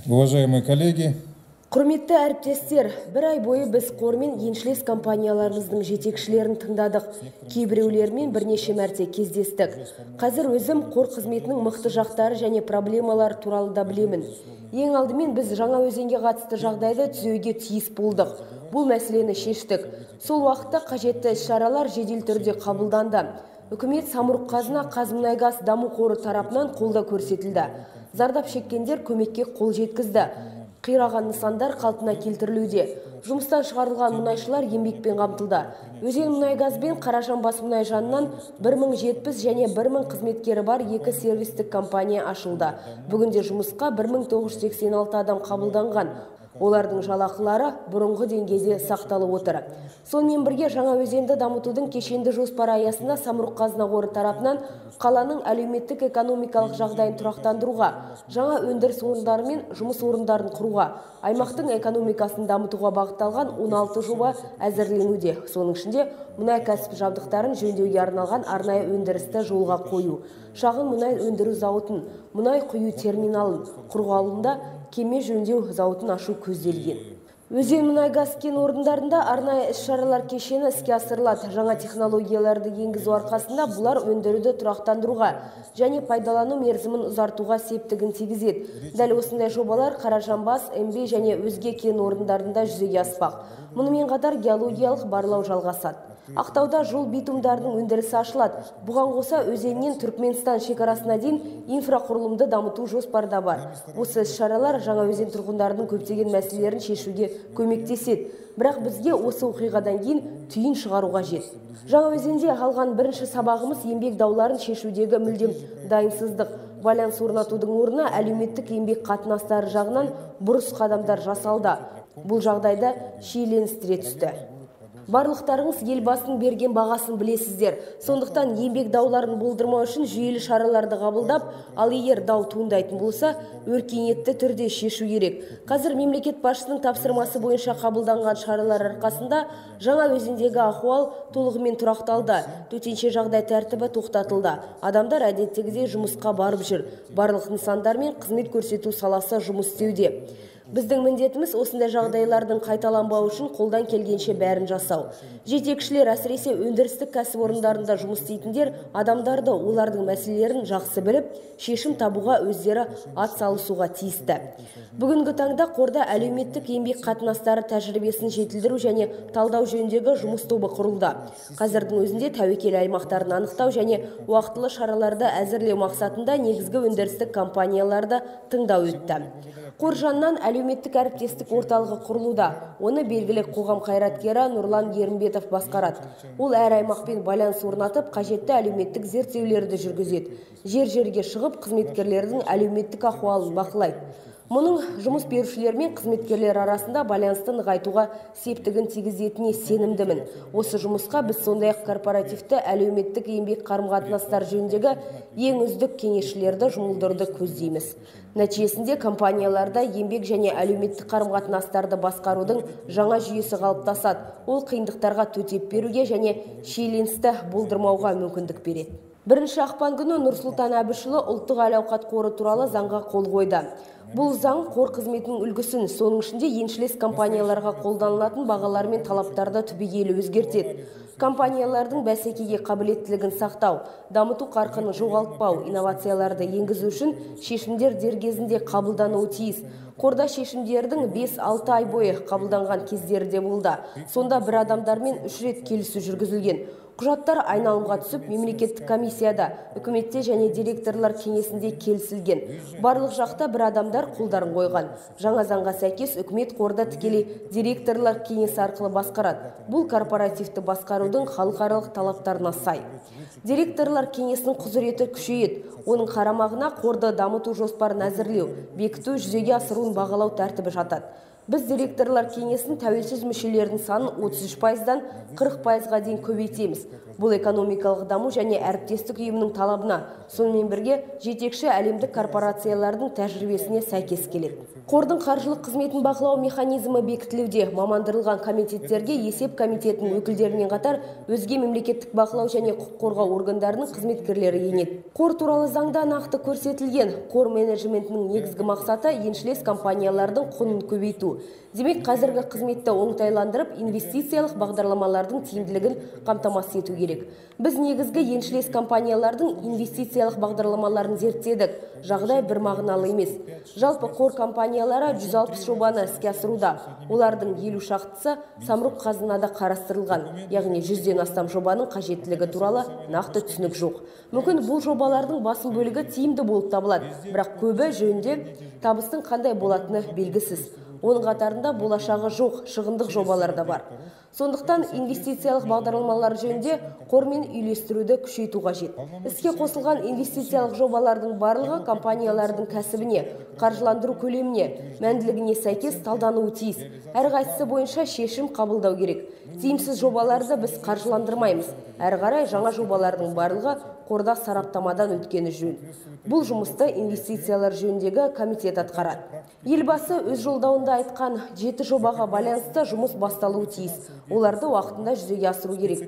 Уважаемые коллеги, Құрметті әріптестер, бір ай бойы біз қормен еншілес компанияларымыздың жетекшілерін тыңдадық. Кейбіреулермен бірнеше мәрте кездестік. Қазір өзім қор қызметінің мықты жақтары және проблемалар туралы да білемін. Ең алдымен біз Жаңаөзенге қатысты жағдайды түзеуге тиіс болдық. Бұл мәселені шештік. Сол уақытта қажетті іс-шаралар жедел түрде қабылданды. Үкімет Самұрық-қазына Қазмұнайгаз даму қоры тарапынан қолдау көрсетілді. Зардап шеккендер көмекке қол жеткізді. Қираған нысандар қалпына келтірілуде. Жұмыстан шығарылған мұнайшылар еңбекпен қамтылды. Өзенмұнайгаз бен Қарашанбас мұнай жанынан 1070 және 1000 қызметкері бар 2 сервистік компания ашылды. Бүгінде жұмысқа 1986 адам қабылданған. Олардың жалақылары бұрынғы деңгейде сақталып отыр. Сонымен бірге Жаңаөзенді дамытудың кешенді жоспары аясында Самұрық-қазына қоры тарапынан қаланың әлеуметтік экономикалық жағдайын тұрақтандыруға, жаңа өндіріс орындары мен жұмыс орындарын құруға, аймақтың экономикасын дамытуға бағытталған 16 жоба әзірленуде. Соның ішінде мұнай кәсіп жабдықтарын жөндеуге арналған арнайы өндірісті жолға қою, шағын мұнай өндіру зауытын, мұнай құю терминалын құруға алуында кеме жөндеу зауытын ашу көзделген. Өзенмұнайгаз кен орындарында арнайы іс-шаралар кешені іске асырылады. Жаңа технологияларды енгізу арқасында бұлар өндіруді тұрақтандыруға және пайдалану мерзімін ұзартуға септігін тигізеді. Дәл осындай жобалар Қарашанбас, МБ және өзге кен орындарында жүзеге аспақ. Мұнымен қатар геологиялық барлау жалғасады. Ақтауда жол битумдардың өндірісі ашылады. Бұған қоса өзеннен Түркменстан шекарасына дейін инфрақұрылымды дамыту жоспарда бар. Осы іс-шаралар Жаңаөзен тұрғындарының көптеген мәселелерін шешуге көмектеседі. Бірақ бізге осы оқиғадан кейін түйін шығару қажет. Жаңаөзенде алған бірінші сабағымыз еңбек дауларын шешудегі мүлдем дайынсыздық. Байланыс орнатудың орнына әлеуметтік еңбек қатынастары жағынан бұрыс қадамдар жасалды. Бұл жағдайда шиеленістіре түсті. Барлықтарыңыз елбасының берген бағасын білесіздер. Сондықтан еңбек дауларын болдырмау үшін жүйелі шараларды қабылдап, ал егер дау туындайтын болса, өркениетті түрде шешу керек. Қазір мемлекет басшысының тапсырмасы бойынша қабылданған шаралар арқасында Жаңаөзендегі ахуал толығымен тұрақталды. Төтенше жағдай тәртібі тоқтатылды. Адамдар әдеттегідей жұмысқа барып жүр. Барлық нысандар мен қызмет көрсету саласы жұмыс істеуде. Біздің міндетіміз осындай жағдайлардың қайталанбауы үшін қолдан келгенше бәрін жасау. Жетекшілер, әсіресе өндірістік кәсіпорындарында жұмыс істейтіндер адамдарды, олардың мәселелерін жақсы біліп, шешім табуға өздері ат салысуға тиісті. Бүгінгі таңда қорда әлеуметтік еңбек қатынастары тәжірибесін жетілдіру және талдау жөніндегі жұмыс тобы құрылды. Қазірдің өзінде тәуекел аймақтарын анықтау және уақытылы шараларды әзірлеу мақсатында негізгі өндірістік компанияларды тыңдау өтті. Қор жанынан әлеуметтік әріптестік орталығы құрылуда. Оны белгілі қоғам қайраткері Нұрлан Ерімбетов басқарады. Ол әр аймақпен байланыс орнатып, қажетті әлеуметтік зерттеулерді жүргізеді. Жер-жерге шығып, қызметкерлердің әлеуметтік ахуалын бақылайды. Мұның жұмыс берушілер мен қызметкерлер арасында байланысты нығайтуға септігін тигізетініне сенімдімін. Осы жұмысқа біз сондай-ақ корпоративті әлеуметтік еңбек қарым-қатынастар жөніндегі ең үздік кеңесшілерді жұмылдыруды көздейміз. Нәтижесінде компанияларда еңбек және әлеуметтік қарым-қатынастарды басқарудың жаңа жүйесі қалыптасады. Ол қиындықтарға төтеп беруге және шиеленісті болдырмауға мүмкіндік береді. 1 ақпан күні Нұрсұлтан Әбішұлы ұлттық әл-ауқат қоры туралы заңға қол қойды. Бұл заң қор қызметінің үлгісін, соның ішінде еншілес компанияларға қолданылатын бағалар мен талаптарды түбегейлі өзгертеді. Компаниялардың бәсекеге қабілеттілігін сақтау, дамыту қарқынын жоғалтпау, инновацияларды енгізу үшін шешімдер дер кезінде қабылдануы тиіс. Қорда шешімдердің 5-6 ай бойы қабылданған кездері де болды. Сонда бір адамдармен 3 рет келісу жүргізілген. Құжаттар айналымға түсіп, мемлекеттік комиссияда, үкіметте және директорлар кеңесінде келісілген. Барлық жақта бір адамдар қолдарын қойған. Жаңа заңға сәйкес үкімет қорда тікелей директорлар кеңесі арқылы басқарады. Бұл корпоративті басқарудың халықаралық талаптарына сай. Директорлар кеңесінің құзыреті күшейеді. Оның қарамағына қорды дамыту жоспарын әзірлеу, бекіту, жүзеге асыруын бағалау тәртібі жатады. Біз директорлар кеңесінің тәуелсіз мүшелерінің санын 33%-дан 40%-ға дейін көбейтеміз. Бұл экономикалық даму және әріптестік ұйымының талабына, сонымен бірге жетекші әлемдік корпорациялардың тәжірибесіне сәйкес келеді. Қордың қаржылық қызметін бақылау механизмі бекітілуде. Мамандырылған комитеттерге есеп комитетінің өкілдерімен қатар өзге мемлекеттік бақылау және құқық қорғау органдарының қызметкерлері енеді. Қор туралы заңда нақты көрсетілген. Қор менеджментінің негізгі мақсаты еншілес компаниялардың құнын көбейту. Демек, қазіргі қызметті оңтайландырып, инвестициялық бағдарламалардың тиімділігін қамтамасыз ету керек. Біз негізгі еншілес компаниялардың инвестициялық бағдарламаларын зерттедік. Жағдай бір мағыналы емес. Жалпы қор компаниялары 160 жобаны іске асыруда. Олардың 50 шақтысы самұрық қазынада қарастырылған, яғни 100-ден астам жобаның қажеттілігі туралы нақты түсінік жоқ. Мүмкін бұл жобалардың басым бөлігі тиімді болып табылады, бірақ көбі жөнінде табыстың қандай болатыны белгісіз. Оның қатарында болашағы жоқ шығындық жобалар да бар. Сондықтан инвестициялық бағдарламалар жөнінде қормен үйлестіруді күшейту қажет. Іске қосылған инвестициялық жобалардың барлығы компаниялардың кәсібіне, қаржыландыру көлеміне, мәнділігіне сәйкес талдануы тиіс. Әрқайсысы бойынша шешім қабылдау керек. Тиімсіз жобаларды біз қаржыландырмаймыз. Әрі қарай жаңа жобалардың барлығы қорда сараптамадан өткені жөн. Бұл жұмысты инвестициялар жөніндегі комитет атқарады. Елбасы өз жолдауында айтқан 7 жобаға байланысты жұмыс басталуы тиіс. Оларды уақытында жүзеге асыру керек.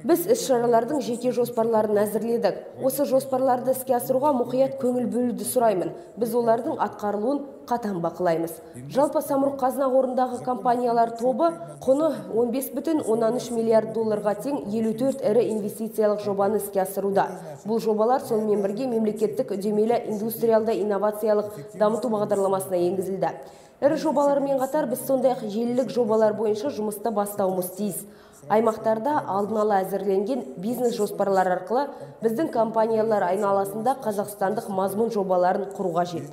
Біз іс-шаралардың жеке жоспарларын әзірледік. Осы жоспарларды іске асыруға мұқият көңіл бөлуді сұраймын. Біз олардың атқарылуын қатаң бақылаймыз. Жалпы самұрық қазына қорындағы компаниялар тобы құны 15,13 миллиард долларға тең 54 ірі инвестициялық жобаны іске асыруда. Бұл жобалар сонымен бірге мемлекеттік үдемелі индустриалды инновациялық дамыту бағдарламасына енгізілді. Ірі жобалармен қатар біз сондай-ақ желілік жобалар бойынша жұмысты бастауымыз тиіс. Аймақтарда алдын ала әзірленген бизнес жоспарлар арқылы біздің компаниялар айналасында қазақстандық мазмұн жобаларын құруға қажет.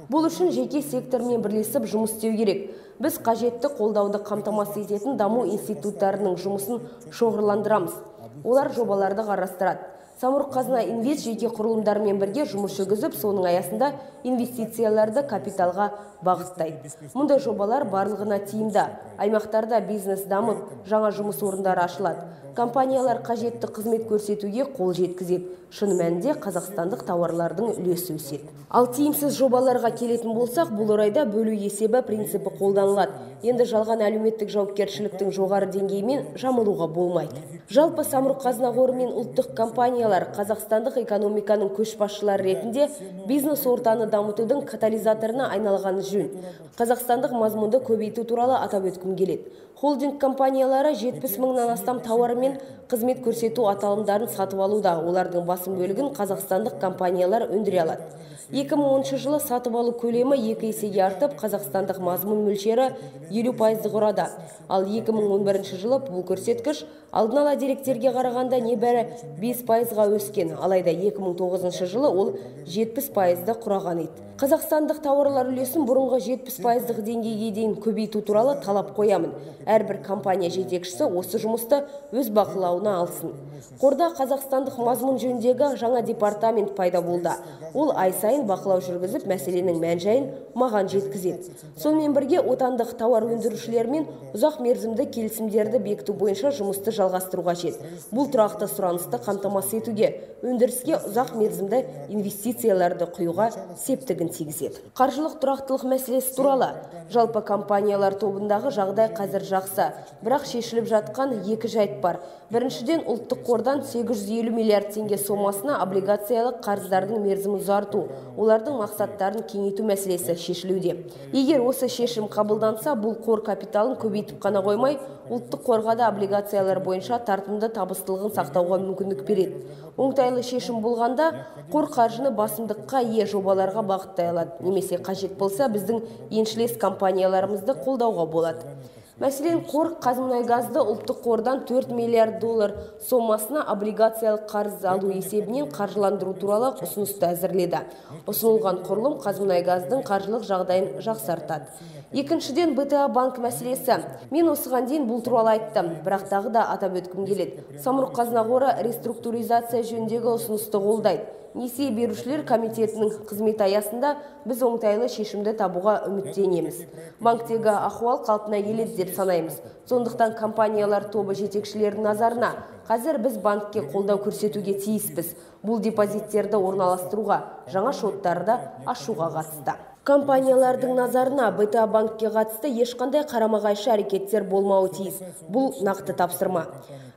Бұл үшін жеке сектормен бірлесіп жұмыс істеу керек. Біз қажетті қолдауды қамтамасыз ететін даму институттарының жұмысын шоғырландырамыз. Олар жобаларды қарастырады. Самұрық қазына инвест жеке құрылымдармен бірге жұмыс жүргізіп, соның аясында инвестицияларды капиталға бағыттайды. Мұндай жобалар барлығына тиімді. Аймақтарда бизнес дамып, жаңа жұмыс орындары ашылады. Компаниялар қажетті қызмет көрсетуге қол жеткізеді. Шын мәнінде қазақстандық тауарлардың үлесі өседі. Ал тиімсіз жобаларға келетін болсақ, бұл орайда бөлу есебі принципі қолданылады. Енді жалған әлеуметтік жауапкершіліктің жоғары деңгейімен жамылуға болмайды. Жалпы самұрық қазына қоры мен ұлттық компаниялар қазақстандық экономиканың көшбасшылары ретінде бизнес ортаны дамытудың катализаторына айналғаны жөн. Қазақстандық мазмұнды көбейту туралы атап өткім келеді. Холдинг компаниялары 70 мыңнан астам тауары мен қызмет көрсету аталымдарын сатып алуда. Олардың басым бөлігін қазақстандық компаниялар өндіре алады. 2010 жылы сатып алу көлемі 2 есеге артып, қазақстандық мазмұн мөлшері 50% құрады. Ал 2011 жылы бұл көрсеткіш алдын ала деректерге қарағанда небәрі 5%-ға өскен. Алайда 2009 жылы ол 70%-ды құраған еді. Қазақстандық тауарлар үлесін бұрынғы 70%-ық деңгейге дейін көбейту туралы талап қоямын. Әрбір компания жетекшісі осы жұмысты өз бақылауына алсын. Қорда қазақстандық мазмұн жөніндегі жаңа департамент пайда болды. Ол ай сайын бақылау жүргізіп, мәселенің мән-жайын маған жеткізеді. Сонымен бірге отандық тауар өндірушілермен ұзақ мерзімді келісімдерді бекіту бойынша жұмысты жалғастыруға қажет. Бұл тұрақты сұранысты қамтамасыз етуге, өндіріске ұзақ мерзімді инвестицияларды құюға септігін тигізеді. Қаржылық тұрақтылық мәселесі туралы. Жалпы компаниялар тобындағы жағдай қазір жақсы, бірақ шешіліп жатқан екі жайт бар. Біріншіден, ұлттық қордан 850 миллиард теңге сомасына облигациялық қарыздардың мерзімін ұзарту, олардың мақсаттарын кеңейту мәселесі шешілуде. Егер осы шешім қабылданса, бұл қор капиталын көбейтіп қана қоймай, ұлттық қорға да облигациялар бойынша тартымды табыстылығын сақтауға мүмкіндік береді. Оңтайлы шешім болғанда, қор қаржыны басымдыққа ие жобаларға бағыттай алады, немесе қажет болса, біздің еншілес компанияларымызды қолдауға болады. Мәселен, қор Қазмұнайгазды ұлттық қордан 4 миллиард доллар сомасына облигациялық қарыз алу есебінен қаржыландыру туралы ұсынысты әзірледі. Ұсынылған құрылым Қазмұнайгаздың қаржылық жағдайын жақсартады. Екіншіден, БТА банк мәселесі. Мен осыған дейін бұл туралы айттым, бірақ тағы да атап өткім келеді. Самұрық қазына қоры реструктуризация жөніндегі ұсынысты қолдайды. несие берушілер комитетінің қызметі аясында біз оңтайлы шешімді табуға үміттенеміз. Банктегі ахуал қалпына келеді деп санаймыз. Сондықтан компаниялар тобы жетекшілердің назарына қазір біз банкке қолдау көрсетуге тиіспіз. Бұл депозиттерді орналастыруға, жаңа шоттарды ашуға қатысты. Компаниялардың назарына БТА банкке қатысты ешқандай қарама-қайшы әрекеттер болмауы тиіс. Бұл нақты тапсырма.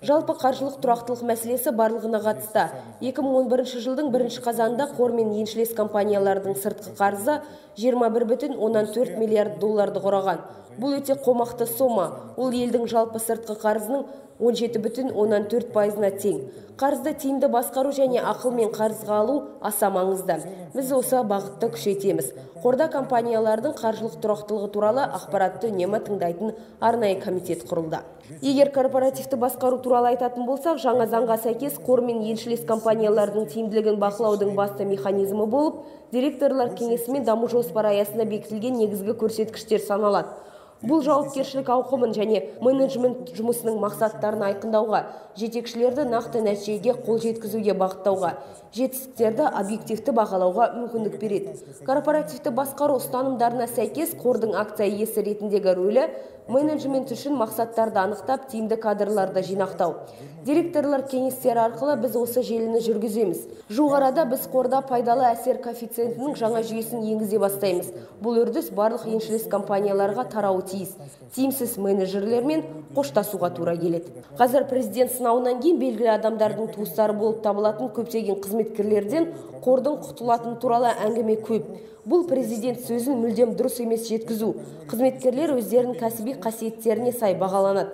Жалпы қаржылық тұрақтылық мәселесі барлығына қатысты. 2011 жылдың 1 қазанында қор мен еншілес компаниялардың сыртқы қарызы 21,4 миллиард долларды құраған. Бұл өте қомақты сома. Ол елдің жалпы сыртқы қарызының 17,4%-на тең. Қарызды тиімді басқару және ақылмен қарызға алу аса маңызды. Біз осы бағытты күшейтеміз. Қорда компаниялардың қаржылық тұрақтылығы туралы ақпаратты үнемі тыңдайтын арнайы комитет құрылды. Егер корпоративті басқару туралы айтатын болсақ, жаңа заңға сәйкес қор мен еншілес компаниялардың тиімділігін бақылаудың басты механизмі болып, директорлар кеңесі мен даму жоспары аясында бекітілген негізгі көрсеткіштер саналады. Бұл жауапкершілік ауқымын және менеджмент жұмысының мақсаттарын айқындауға, жетекшілерді нақты нәтижеге қол жеткізуге бағыттауға, жетістіктерді объективті бағалауға мүмкіндік береді. Корпоративті басқару ұстанымдарына сәйкес қордың акция иесі ретіндегі рөлі менеджмент үшін мақсаттарды анықтап, тиімді кадрларды жинақтау. Директорлар кеңестері арқылы біз осы желіні жүргіземіз. Жуық арада біз қорда пайдалы әсер коэффициентінің жаңа жүйесін енгізе бастаймыз. Бұл үрдіс барлық еншілес компанияларға тарауы тиіс. Тиімсіз менеджерлермен қоштасуға тура келеді. Қазір президент сынауынан кейін белгілі адамдардың туыстары болып табылатын көптеген қызметкерлерден қордың құтылатыны туралы әңгіме көп. Бұл президент сөзін мүлдем дұрыс емес жеткізу. Қызметкерлер өздерінің кәсіби қасиеттеріне сай бағаланады.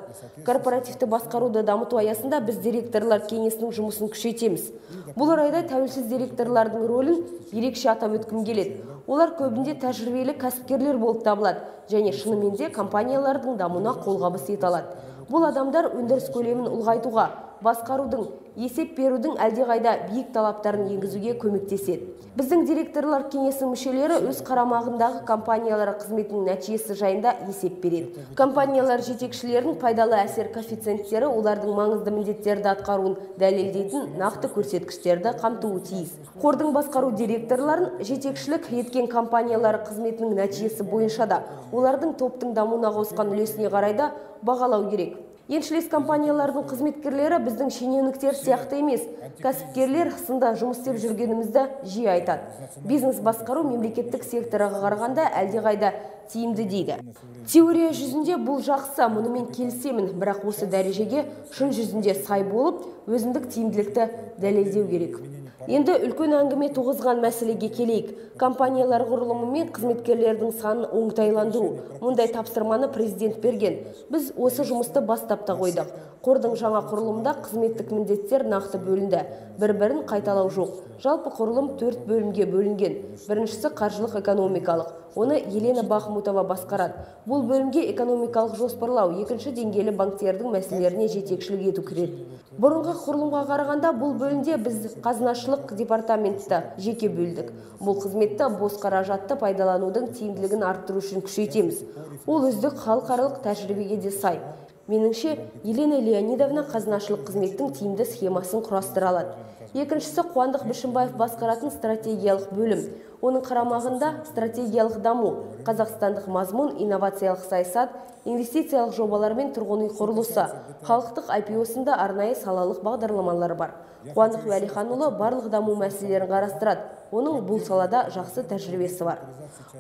Корпоративті басқаруды дамыту аясында біз директорлар кеңесінің жұмысын күшейтеміз. Бұл орайда тәуелсіз директорлардың рөлін ерекше атап өткім келеді. Олар көбінде тәжірибелі кәсіпкерлер болып табылады және шынымен де компаниялардың дамуына қолғабыс ете алады. Бұл адамдар өндіріс көлемін ұлғайтуға, басқарудың, есеп берудің әлдеқайда биік талаптарын енгізуге көмектеседі. Біздің директорлар кеңесінің мүшелері өз қарамағындағы компаниялар қызметінің нәтижесі жайында есеп береді. Компаниялар жетекшілерінің пайдалы әсер коэффициенттері олардың маңызды міндеттерді атқаруын дәлелдейтін нақты көрсеткіштерді қамтуы тиіс. Қордың басқару директорларын жетекшілік еткен компаниялар қызметінің нәтижесі бойынша да олардың топтың дамуына қосқан үлесіне қарай да бағалау керек. Еншілес компаниялардың қызметкерлері біздің шенеуніктер сияқты емес. Кәсіпкерлер сында жұмыс істеп жүргенімізді жиі айтады. Бизнес басқару мемлекеттік секторға қарағанда әлдеқайда тиімді дейді. Теория жүзінде бұл жақсы, мұнымен келісемін, бірақ осы дәрежеге шын жүзінде сай болып, өзіндік тиімділікті дәлелдеу керек. Енді үлкен әңгіме туғызған мәселеге келейік. Компаниялар құрылымы мен қызметкерлердің санын оңтайландыру. Мұндай тапсырманы президент берген. Біз осы жұмысты бастап та қойдық. Қордың жаңа құрылымда қызметтік міндеттер нақты бөлінді. Бір-бірін қайталау жоқ. Жалпы құрылым 4 бөлімге бөлінген. Біріншісі қаржылық экономикалық. Оны Елена Бахмутова басқарады. Бұл бөлімге экономикалық жоспарлау, екінші деңгейлі банктердің мәселелеріне жетекшілік ету кіреді. Бұрынғы құрылымға қарағанда бұл бөлімде біз қазынашылық департаментті жеке бөлдік. Бұл қызметті бос қаражатты пайдаланудың тиімділігін арттыру үшін күшейтеміз. Ол үздік халықаралық тәжірибеге де сай. Меніңше, Елена Леонидовна қазынашылық қызметтің тиімді схемасын құрастыра алады. Екіншісі Қуандық Бішімбаев басқаратын стратегиялық бөлім. Оның қарамағында стратегиялық даму, қазақстандық мазмұн, инновациялық саясат, инвестициялық жобалар мен тұрғын үй құрылысы, халықтық IPO-сында арнайы салалық бағдарламалар бар. Қуандық Уәлиханұлы барлық даму мәселелерін қарастырады. Оның бұл салада жақсы тәжірибесі бар.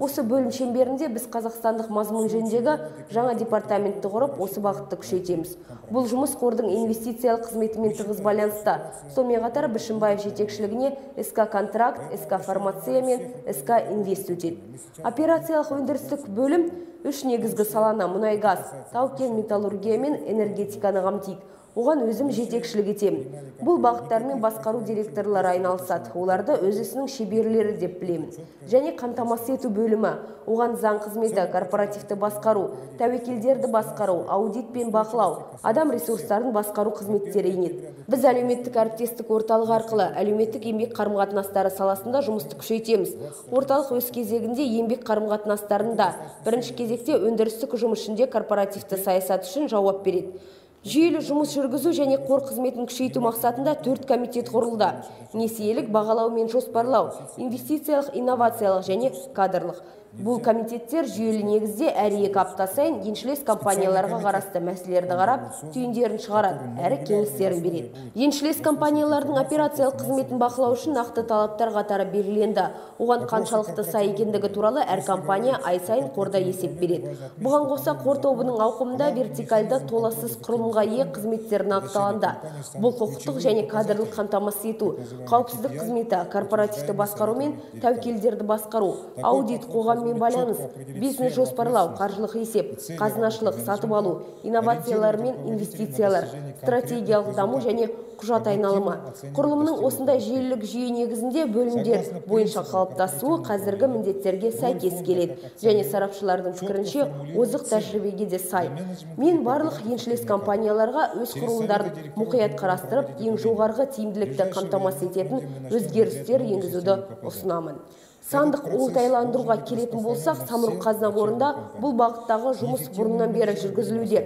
Осы бөлім шеңберінде біз қазақстандық мазмұн жөніндегі жаңа департаментті құрып, осы бағытты күшейтеміз. Бұл жұмыс қордың инвестициялық қызметімен тығыз байланысты. Сонымен қатар Бішімбаев жетекшілігіне СК контракт, СК фармация мен СК инвест өтеді. Операциялық өндірістік бөлім үш негізгі саланы мұнай-газ, тау-кен металлургия мен энергетиканы қамтиды. Оған өзім жетекшілік етемін. Бұл бағыттармен басқару директорлары айналысады. Оларды өз ісінің шеберлері деп білемін. Және қамтамасыз ету бөлімі. Оған заң қызметі, корпоративті басқару, тәуекелдерді басқару, аудит пен бақылау, адам ресурстарын басқару қызметтері енеді. Біз әлеуметтік әріптестік орталық арқылы әлеуметтік еңбек қарым-қатынастары саласында жұмысты күшейтеміз. Орталық өз кезегінде еңбек қарым-қатынастарында бірінші кезекте өндірістік ұжым ішінде корпоративті саясат үшін жауап береді. Жүйелі жұмыс жүргізу және қор қызметін күшейту мақсатында 4 комитет құрылды. Несиелік, бағалау мен жоспарлау, инвестициялық, инновациялық және кадрлық. Бұл комитеттер жүйелі негізде әр 2 апта сайын еншілес компанияларға қарасты мәселелерді қарап, түйіндерін шығарады, әрі кеңестерін береді. Еншілес компаниялардың операциялық қызметін бақылау үшін нақты талаптар қатары белгіленді. Оған қаншалықты сай екендігі туралы әр компания ай сайын қорда есеп береді. Бұған қоса қор тобының ауқымында вертикальді толассыз құрылымға ие қызметтер нақтыланды. Бұл құқықтық және кадрлық қамтамасыз ету, қауіпсіздік қызметі, корпоративті басқару мен тәуекелдерді басқару, аудит, қоғаммен байланыс, бизнес жоспарлау, қаржылық есеп, қазынашылық, сатып алу, инновациялар мен инвестициялар, стратегиялық даму және құжат айналымы. Құрылымның осындай желілік жүйе негізінде бөлімдер бойынша қалыптасуы қазіргі міндеттерге сәйкес келеді және сарапшылардың пікірінше озық тәжірибеге де сай. Мен барлық еншілес компанияларға өз құрылымдарын мұқият қарастырып, ең жоғарғы тиімділікті қамтамасыз ететін өзгерістер енгізуді ұсынамын. Сандық оңтайландыруға келетін болсақ, Самұрық Қазына қорында бұл бағыттағы жұмыс бұрыннан бері жүргізілуде.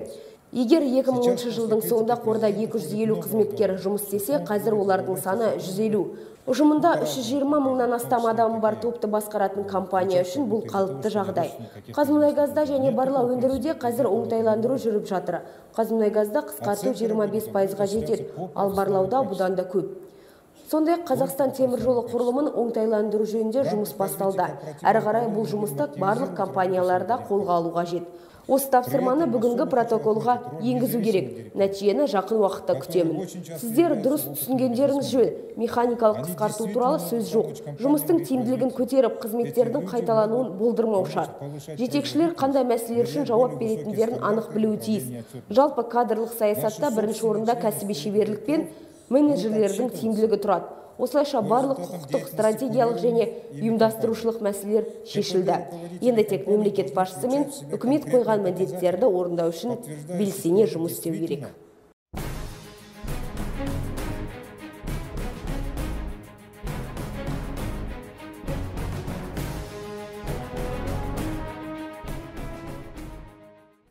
Егер 2010 жылдың соңында қорда 250 қызметкер жұмыс істесе, қазір олардың саны 150. Ұжымында 320 мыңнан астам адамы бар топты басқаратын компания үшін бұл қалыпты жағдай. Қазмұнайгазда және барлау өндіруде қазір оңтайландыру жүріп жатыр. Қазмұнайгазда қысқарту 25%-ға жетеді, ал барлауда бұдан да көп. Сондай Қазақстан темір жолы құрылымын оңтайландыру жөнінде жұмыс басталды. Әрі қарай бұл жұмысты барлық компанияларда қолға алуға жет. Осы тапсырманы бүгінгі протоколға енгізу керек. Нәтижені жақын уақытта күтемін. Сіздер дұрыс түсінгендеріңіз жөн. Механикалық қысқарту туралы сөз жоқ. Жұмыстың тиімділігін көтеріп, қызметтердің қайталануын болдырмау шарт. Жетекшілер қандай мәселелер үшін жауап беретіндерін анық білуі тиіс. Жалпы кадрлық саясатта бірінші орында кәсіби шеберлік пен менеджерлердің тиімділігі тұрады. Осылайша барлық құқықтық, стратегиялық және ұйымдастырушылық мәселелер шешілді. Енді тек мемлекет басшысы мен үкімет қойған міндеттерді орындау үшін белсене жұмыс істеу керек.